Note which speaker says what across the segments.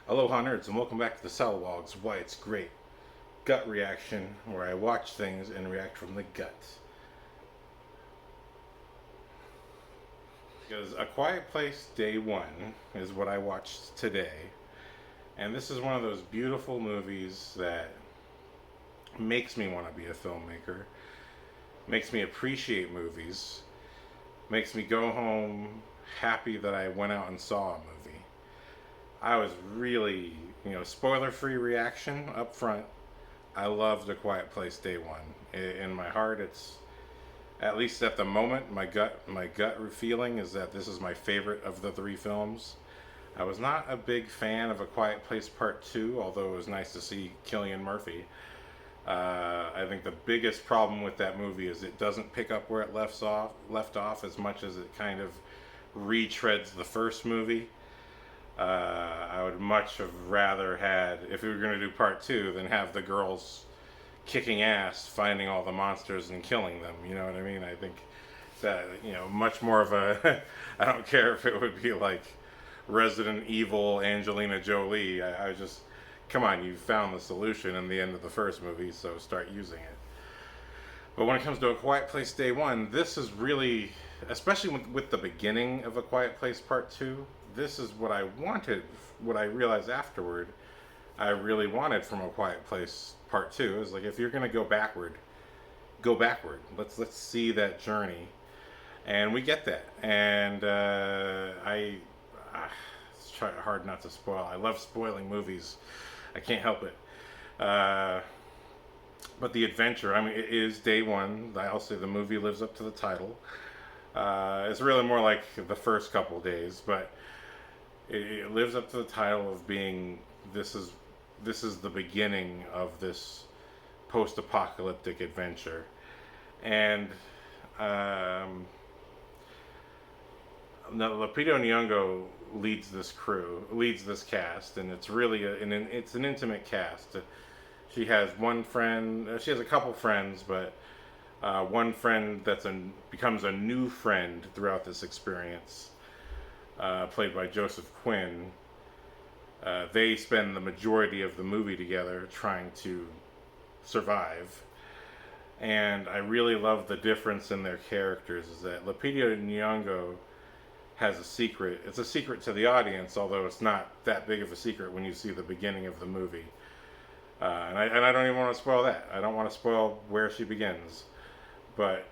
Speaker 1: Aloha nerds and welcome back to TheSalawag's Why It's Great Gut Reaction, where I watch things and react from the gut. Because A Quiet Place Day 1 is what I watched today. And this is one of those beautiful movies that makes me want to be a filmmaker, makes me appreciate movies, makes me go home happy that I went out and saw a movie. I was really, spoiler-free reaction up front. I loved A Quiet Place Day 1. In my heart, it's, at least at the moment, my gut feeling is that this is my favorite of the three films. I was not a big fan of A Quiet Place Part 2, although it was nice to see Cillian Murphy. I think the biggest problem with that movie is it doesn't pick up where it left off as much as it kind of retreads the first movie. I would much have rather had, if we were going to do part 2, than have the girls kicking ass, finding all the monsters and killing them. You know what I mean? I think that, much more of a, I don't care if it would be like Resident Evil Angelina Jolie. I just, come on, you found the solution in the end of the first movie, so start using it. But when it comes to A Quiet Place Day 1, this is really, especially with the beginning of A Quiet Place Part 2, this is what I wanted, what I realized afterward I really wanted from A Quiet Place Part 2. Is like, if you're going to go backward, go backward. Let's see that journey. And we get that. And it's hard not to spoil. I love spoiling movies. I can't help it. But the adventure, I mean, it is day one. I'll say the movie lives up to the title. It's really more like the first couple days, but it lives up to the title of being, this is the beginning of this post-apocalyptic adventure. And Lupita Nyong'o leads this cast, and it's really it's an intimate cast. She has one friend, she has a couple friends, but one friend becomes a new friend throughout this experience, played by Joseph Quinn. They spend the majority of the movie together trying to survive. And I really love the difference in their characters, is that Lupita Nyong'o has a secret. It's a secret to the audience, although it's not that big of a secret when you see the beginning of the movie. And I don't even want to spoil that. I don't want to spoil where she begins. But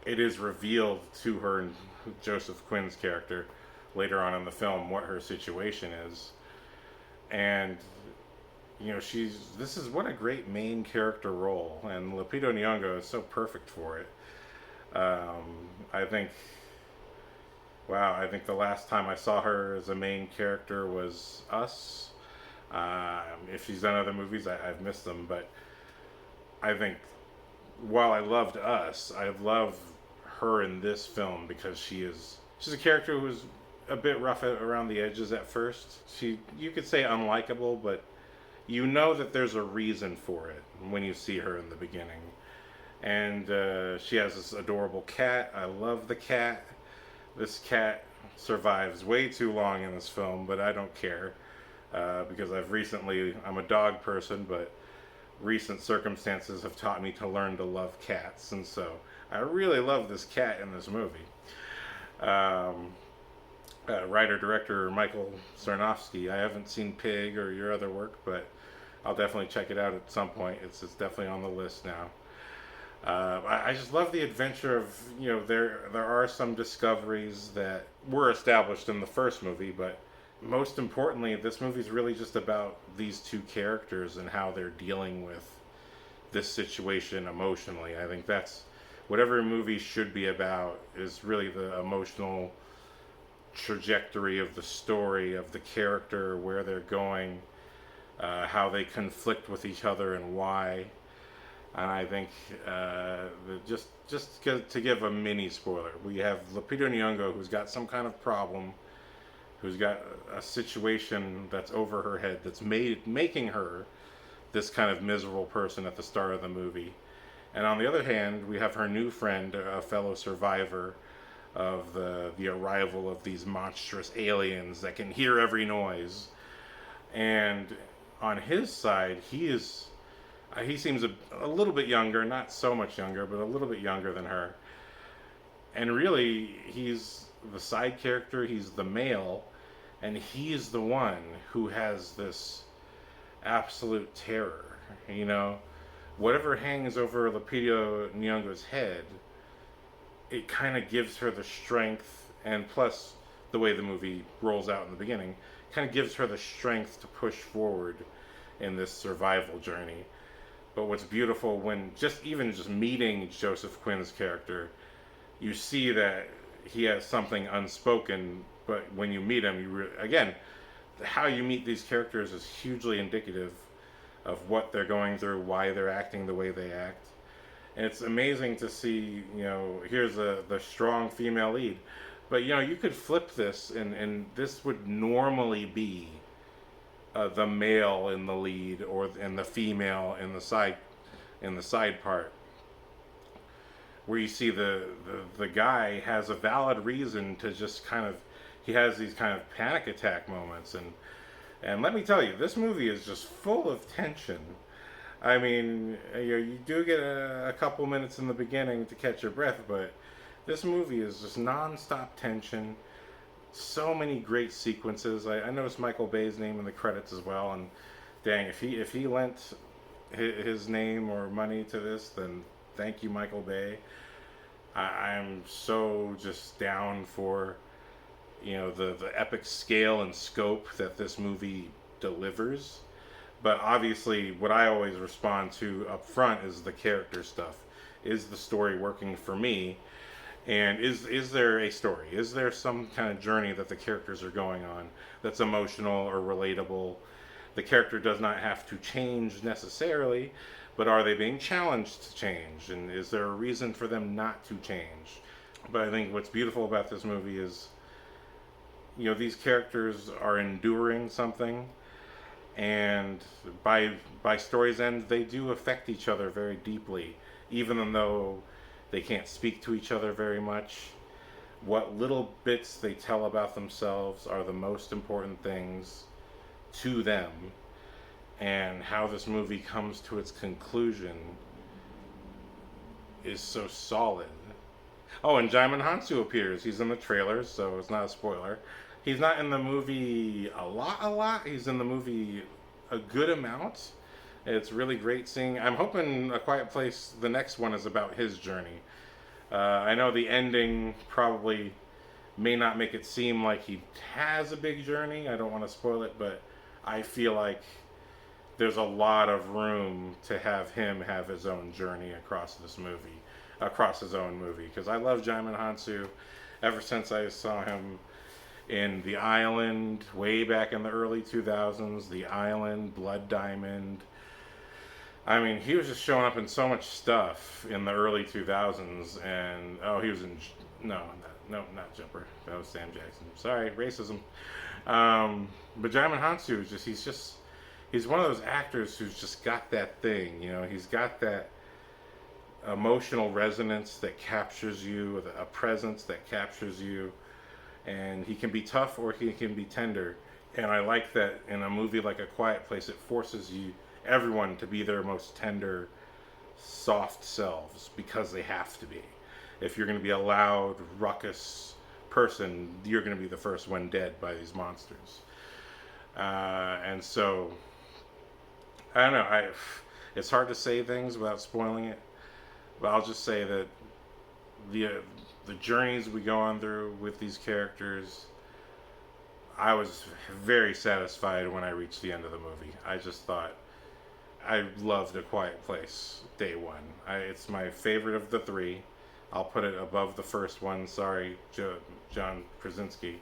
Speaker 1: it is revealed to her and Joseph Quinn's character later on in the film what her situation is. And this is what a great main character role, and Lupita Nyong'o is so perfect for it. I think the last time I saw her as a main character was Us. If she's done other movies, I've missed them, but I think while I loved Us, I love her in this film because she's a character who's a bit rough around the edges at first. You could say unlikable, but you know that there's a reason for it when you see her in the beginning. And she has this adorable cat. I love the cat. This cat survives way too long in this film, but I don't care because I'm a dog person, but recent circumstances have taught me to learn to love cats, and so I really love this cat in this movie. Writer-director Michael Sarnofsky. I haven't seen Pig or your other work, but I'll definitely check it out at some point. It's definitely on the list now. I just love the adventure of, there are some discoveries that were established in the first movie, but most importantly, this movie's really just about these two characters and how they're dealing with this situation emotionally. I think that's what every movie should be about, is really the emotional trajectory of the story, of the character, where they're going, how they conflict with each other and why. And I think just to give a mini spoiler, we have Lupita Nyong'o, who's got some kind of problem, who's got a situation that's over her head, that's making her this kind of miserable person at the start of the movie. And on the other hand, we have her new friend, a fellow survivor of the arrival of these monstrous aliens that can hear every noise, And on his side, he seems a little bit younger, not so much younger, but a little bit younger than her. And really, he's the side character, he's the male, and he's the one who has this absolute terror. You know, whatever hangs over Lupita Nyong'o's head, it kind of gives her the strength, and plus the way the movie rolls out in the beginning, kind of gives her the strength to push forward in this survival journey. But what's beautiful when just meeting Joseph Quinn's character, you see that he has something unspoken. But when you meet him, again, how you meet these characters is hugely indicative of what they're going through, why they're acting the way they act. And it's amazing to see, here's the strong female lead. But, you could flip this, and this would normally be the male in the lead, and the female in the side part, where you see the guy has a valid reason to just he has these kind of panic attack moments. And let me tell you, this movie is just full of tension. I mean, you do get a couple minutes in the beginning to catch your breath, but this movie is just non-stop tension. So many great sequences. I noticed Michael Bay's name in the credits as well, and dang, if he lent his name or money to this, then thank you, Michael Bay. I'm so just down for the epic scale and scope that this movie delivers. But obviously, what I always respond to up front is the character stuff. Is the story working for me? And is there a story? Is there some kind of journey that the characters are going on that's emotional or relatable? The character does not have to change necessarily, but are they being challenged to change? And is there a reason for them not to change? But I think what's beautiful about this movie is, these characters are enduring something, and by story's end, they do affect each other very deeply, even though they can't speak to each other very much. What little bits they tell about themselves are the most important things to them, and how this movie comes to its conclusion is so solid. Oh, and Jaimin Hansu appears. He's in the trailers, so it's not a spoiler. He's not in the movie a lot. He's in the movie a good amount. It's really great seeing. I'm hoping A Quiet Place, the next one, is about his journey. I know the ending probably may not make it seem like he has a big journey. I don't want to spoil it, but I feel like there's a lot of room to have him have his own journey across his own movie. Because I love Jaimin Hansu ever since I saw him in The Island way back in the early 2000s. The Island, Blood Diamond. I mean, he was just showing up in so much stuff in the early 2000s, and he was in not Jumper. That was Sam Jackson. Sorry, racism. But Jaimin Hansu is he's one of those actors who's just got that thing. He's got that emotional resonance that captures you, a presence that captures you, and he can be tough or he can be tender. And I like that in a movie like A Quiet Place, it forces everyone to be their most tender, soft selves, because they have to be. If you're going to be a loud, ruckus person, you're going to be the first one dead by these monsters. And so, I don't know. It's hard to say things without spoiling it, but I'll just say that the journeys we go on through with these characters, I was very satisfied when I reached the end of the movie. I just thought, I loved A Quiet Place day one. It's my favorite of the three. I'll put it above the first one. Sorry, John Krasinski.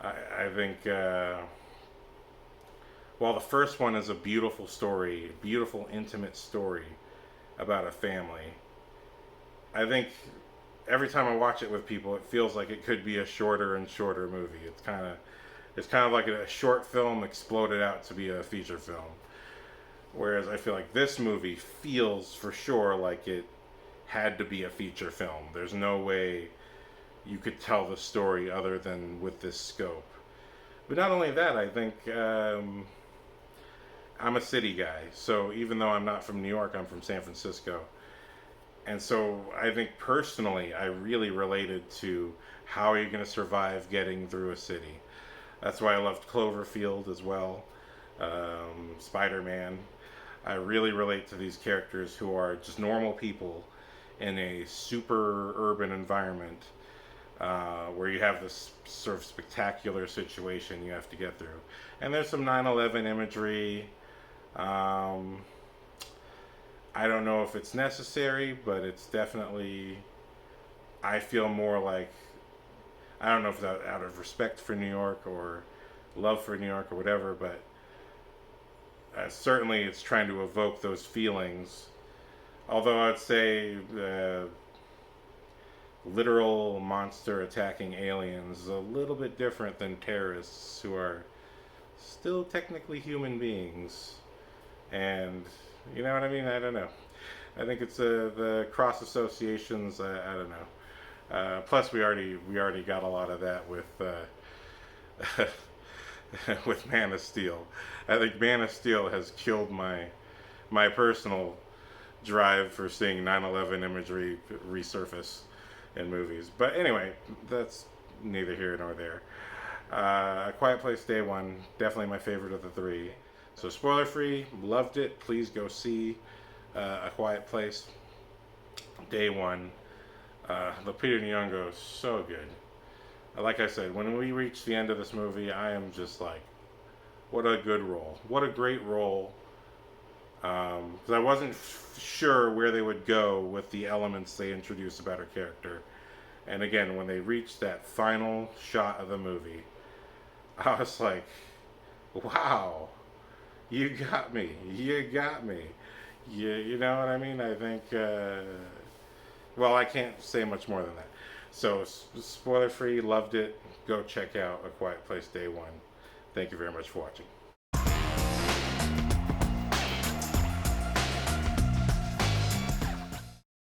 Speaker 1: I think while the first one is a beautiful story, beautiful intimate story about a family, I think every time I watch it with people, it feels like it could be a shorter and shorter movie. It's kind of like a short film exploded out to be a feature film. Whereas I feel like this movie feels for sure like it had to be a feature film. There's no way you could tell the story other than with this scope. But not only that, I think I'm a city guy. So even though I'm not from New York, I'm from San Francisco. And so I think personally, I really related to how are you going to survive getting through a city. That's why I loved Cloverfield as well, Spider-Man. I really relate to these characters who are just normal people in a super urban environment where you have this sort of spectacular situation you have to get through. And there's some 9/11 imagery. Um, I don't know if it's necessary, but it's definitely. I feel more like I don't know if that out of respect for New York or love for New York or whatever, but certainly it's trying to evoke those feelings. Although I'd say literal monster attacking aliens is a little bit different than terrorists who are still technically human beings. And you know what I mean? I don't know. I think it's the cross associations. I don't know. Plus, we already got a lot of that with with Man of Steel. I think Man of Steel has killed my personal drive for seeing 9/11 imagery resurface in movies. But anyway, that's neither here nor there. A Quiet Place Day One, definitely my favorite of the three. So spoiler free, loved it. Please go see A Quiet Place Day One. Lupita Nyong'o is so good. Like I said, when we reach the end of this movie, I am just like, what a good role. What a great role. Because I wasn't sure where they would go with the elements they introduced about her character. And again, when they reached that final shot of the movie, I was like, wow, you got me. You got me. You know what I mean? I think, well, I can't say much more than that. So, spoiler free, loved it. Go check out A Quiet Place Day One. Thank you very much for watching.